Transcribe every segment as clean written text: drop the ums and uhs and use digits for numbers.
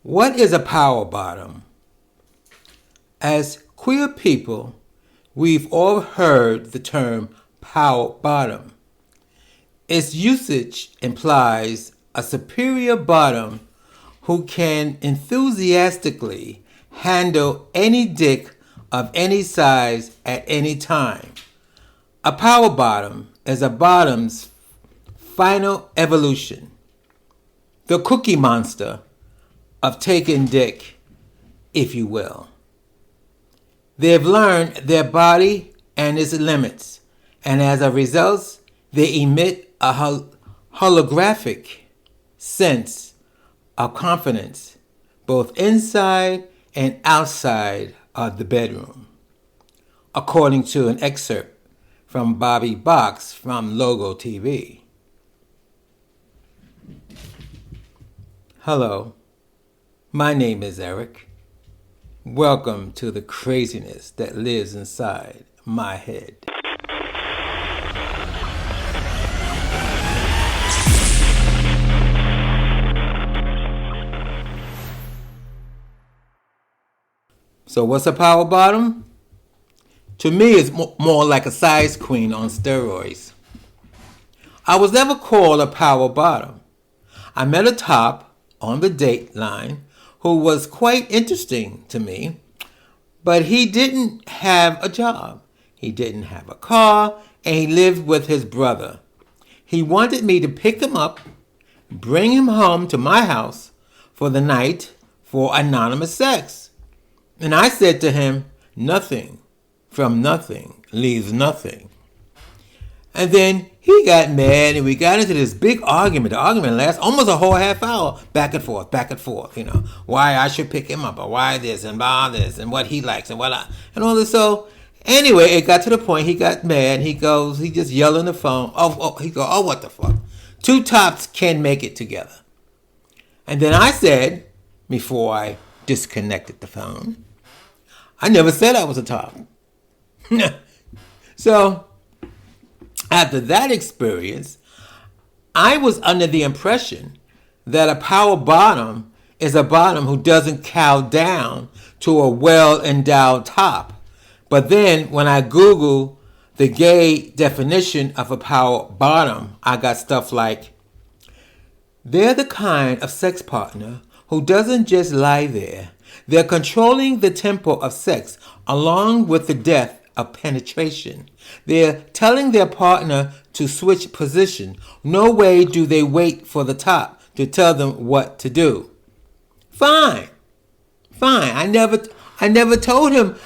What is a power bottom? As queer people, we've all heard the term power bottom. Its usage implies a superior bottom who can enthusiastically handle any dick of any size at any time. A power bottom is a bottom's final evolution. The cookie monster of taking dick, if you will. They've learned their body and its limits, and as a result, they emit a holographic sense of confidence, both inside and outside of the bedroom, according to an excerpt from Bobby Box from Logo TV. Hello, my name is Eric. Welcome to the craziness that lives inside my head. So what's a power bottom? To me, it's more like a size queen on steroids. I was never called a power bottom. I met a top on the date line who was quite interesting to me, but he didn't have a job. He didn't have a car, and he lived with his brother. He wanted me to pick him up, bring him home to my house for the night for anonymous sex. And I said to him, nothing from nothing leaves nothing. And then he got mad and we got into this big argument. The argument lasted almost a whole half hour, back and forth, why I should pick him up or why this and blah this and what he likes and and all this. So anyway, it got to the point he got mad. He just yelled on the phone. Oh, what the fuck? Two tops can make it together. And then I said, before I disconnected the phone, I never said I was a top. So, after that experience, I was under the impression that a power bottom is a bottom who doesn't cow down to a well-endowed top. But then, when I Google the gay definition of a power bottom, I got stuff like, they're the kind of sex partner who doesn't just lie there. They're controlling the tempo of sex along with the depth of penetration. They're telling their partner to switch position. No way do they wait for the top to tell them what to do. Fine. I never told him.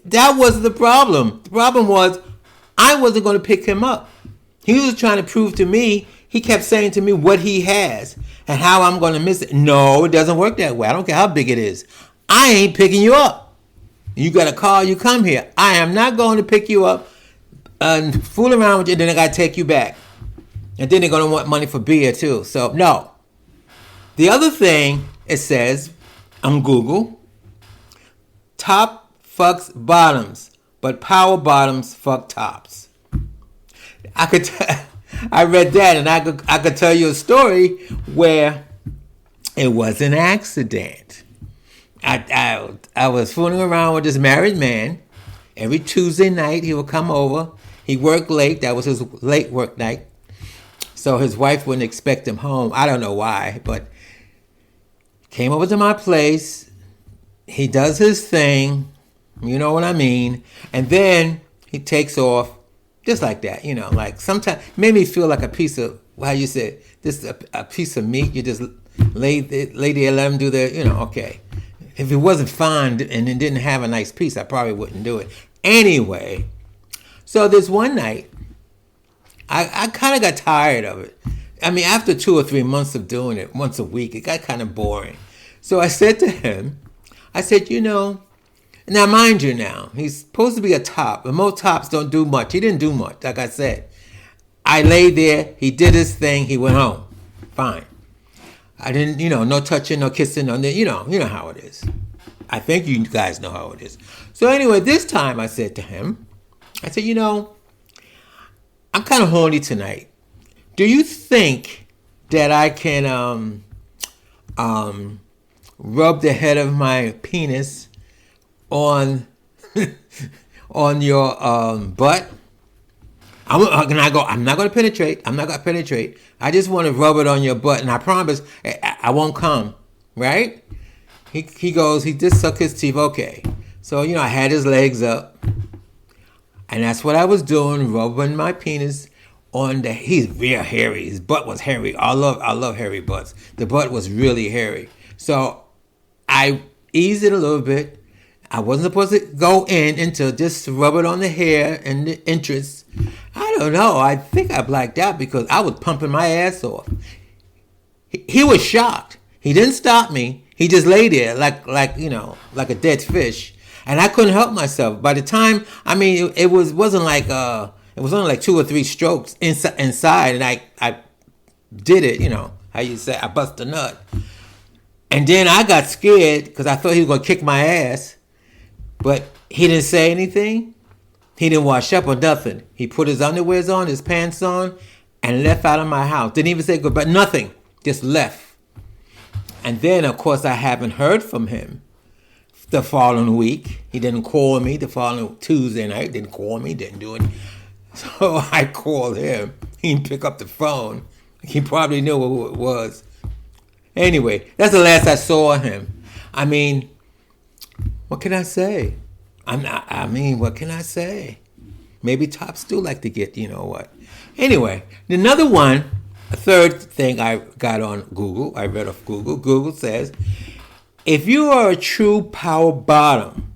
That wasn't the problem. The problem was I wasn't going to pick him up. He was trying to prove to me. He kept saying to me what he has and how I'm going to miss it. No, it doesn't work that way. I don't care how big it is. I ain't picking you up. You got a car, you come here. I am not going to pick you up and fool around with you, and then I got to take you back. And then they're going to want money for beer too. So, no. The other thing, it says on Google, top fucks bottoms, but power bottoms fuck tops. I read that, and I could tell you a story where it was an accident. I was fooling around with this married man. Every Tuesday night he would come over. He worked late. That was his late work night. So his wife wouldn't expect him home. I don't know why, but came over to my place. He does his thing. You know what I mean? And then he takes off just like that. Like sometimes made me feel like a piece of, how you say, this is a piece of meat. You just lay there, let him do their, okay. If it wasn't fine and it didn't have a nice piece, I probably wouldn't do it. Anyway, so this one night, I kind of got tired of it. I mean, after 2 or 3 months of doing it once a week, it got kind of boring. So I said to him, now mind you now, he's supposed to be a top, but most tops don't do much. He didn't do much, like I said. I lay there, he did his thing, he went home. Fine. I didn't, no touching, no kissing, no, you know how it is. I think you guys know how it is. So anyway, this time I said to him, I'm kind of horny tonight. Do you think that I can rub the head of my penis on on your butt? I'm not going to penetrate. I'm not going to penetrate. I just want to rub it on your butt, and I promise I won't come. Right? He just sucked his teeth. Okay. So, I had his legs up, and that's what I was doing, rubbing my penis on he's real hairy. His butt was hairy. I love hairy butts. The butt was really hairy. So I eased it a little bit. I wasn't supposed to go into just rub it on the hair and the entrance. I don't know. I think I blacked out because I was pumping my ass off. He was shocked. He didn't stop me. He just lay there like a dead fish, and I couldn't help myself. By the time, it wasn't like it was only like 2 or 3 strokes inside, and I did it. How you say, I bust a nut, and then I got scared because I thought he was gonna kick my ass. But he didn't say anything. He didn't wash up or nothing. He put his underwears on, his pants on, and left out of my house. Didn't even say goodbye, nothing. Just left. And then, of course, I haven't heard from him the following week. He didn't call me the following Tuesday night. Didn't call me, didn't do it. So I called him. He didn't pick up the phone. He probably knew who it was. Anyway, that's the last I saw him. What can I say? What can I say? Maybe tops do like to get, what. Anyway, another one, a third thing I got on Google, I read off Google. Google says, if you are a true power bottom,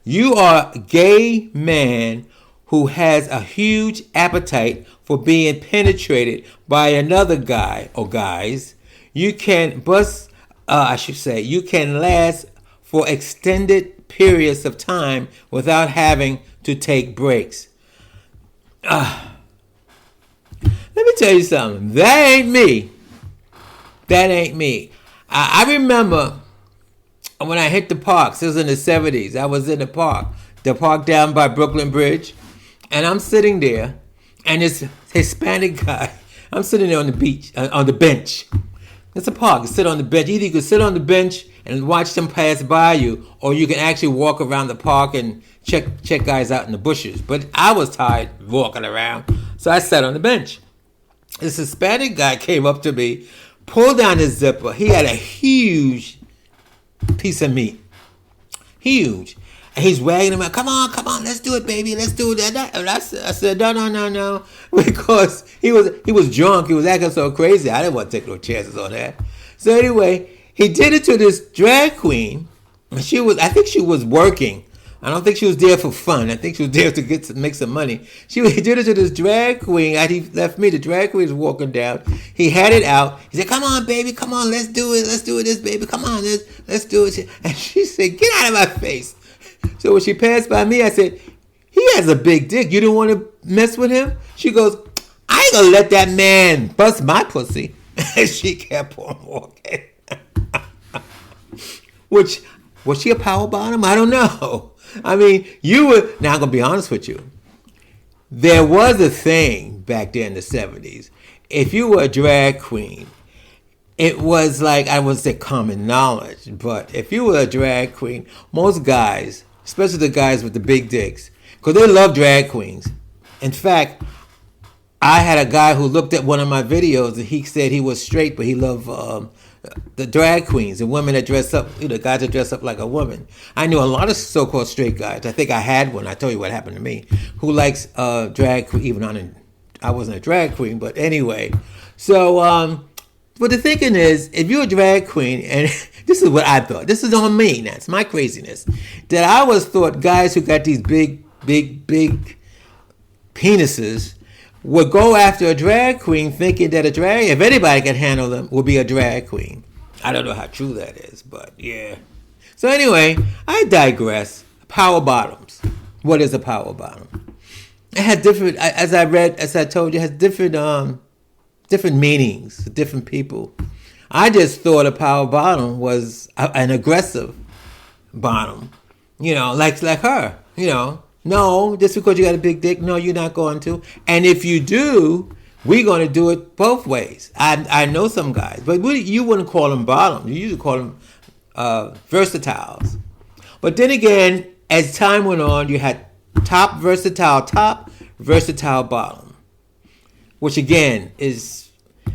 you are a gay man who has a huge appetite for being penetrated by another guy or guys. You can you can last for extended periods of time without having to take breaks. Let me tell you something. That ain't me. I remember when I hit the parks. It was in the 70s. I was in the park down by Brooklyn Bridge, and I'm sitting there, and this Hispanic guy. I'm sitting there on the beach, on the bench. It's a park. You sit on the bench. Either you can sit on the bench and watch them pass by you, or you can actually walk around the park and check guys out in the bushes. But I was tired walking around, so I sat on the bench. This Hispanic guy came up to me, pulled down his zipper. He had a huge piece of meat. Huge. And he's wagging him out. Come on, let's do it, baby. Let's do it. And I said, no. Because he was drunk. He was acting so crazy. I didn't want to take no chances on that. So anyway, he did it to this drag queen. I think she was working. I don't think she was there for fun. I think she was there to make some money. He did it to this drag queen. He left me. The drag queen was walking down. He had it out. He said, come on, baby. Come on. Let's do it. Let's do this, baby. Come on. Let's do it. And she said, get out of my face. So when she passed by me, I said, he has a big dick. You don't want to mess with him? She goes, I ain't going to let that man bust my pussy. And she kept on walking. Was she a power bottom? I don't know. Now I'm going to be honest with you. There was a thing back there in the 70s. If you were a drag queen, it was like, I wouldn't say common knowledge, but if you were a drag queen, most guys, especially the guys with the big dicks, because they love drag queens. In fact, I had a guy who looked at one of my videos and he said he was straight, but he loved the drag queens, the women that dress up, the guys that dress up like a woman. I knew a lot of so-called straight guys. I think I had one. I told you what happened to me, who likes drag queen. Even I wasn't a drag queen, but anyway. So, but the thinking is, if you're a drag queen, and this is what I thought. This is on me now. It's my craziness. That I always thought guys who got these big penises would go after a drag queen thinking that if anybody can handle them, will be a drag queen. I don't know how true that is, but yeah. So anyway, I digress. Power bottoms. What is a power bottom? It has different, as I told you, it has different meanings for different people. I just thought a power bottom was an aggressive bottom. Like her, No, just because you got a big dick, no, you're not going to. And if you do, we're going to do it both ways. I know some guys, but you wouldn't call them bottom. You usually call them versatiles. But then again, as time went on, you had top, versatile bottom, which again is.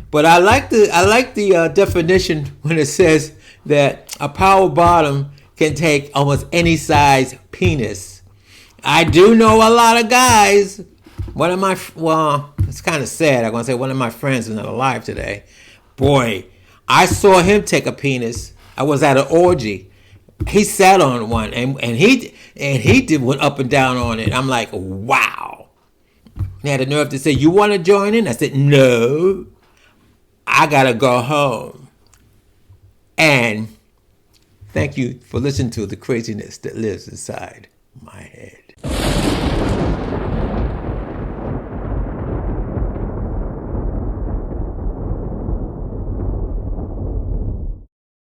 But I like the definition when it says that a power bottom can take almost any size penis. I do know a lot of guys. It's kind of sad. I'm going to say one of my friends is not alive today. Boy, I saw him take a penis. I was at an orgy. He sat on one and he went up and down on it. I'm like, wow. He had the nerve to say, "You want to join in?" I said, "No, I got to go home." And thank you for listening to the craziness that lives inside my head.